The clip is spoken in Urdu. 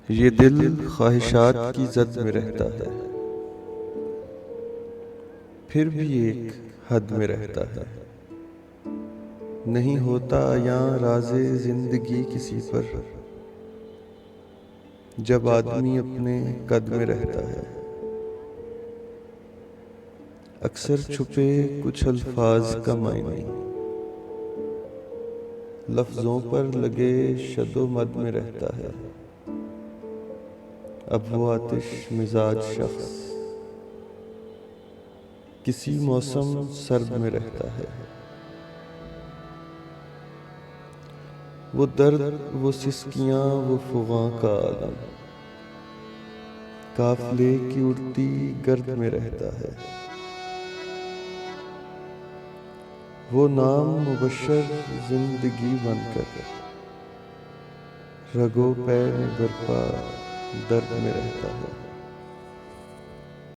یہ دل خواہشات کی زد میں رہتا ہے، پھر بھی ایک حد میں رہتا ہے۔ نہیں ہوتا عیاں راز زندگی کسی پر، جب آدمی اپنے قد میں رہتا ہے۔ اکثر چھپے کچھ الفاظ کا معنی لفظوں پر لگے شد و مد میں رہتا ہے۔ اب وہ آتش مزاج شخص کسی موسم سرد میں رہتا ہے۔ وہ درد، وہ سسکیاں، وہ فغاں کا عالم قافلے کی اڑتی گرد میں رہتا ہے۔ وہ نام مبشر زندگی بن کر رگ و پے میں برپا درد میں رہتا ہے۔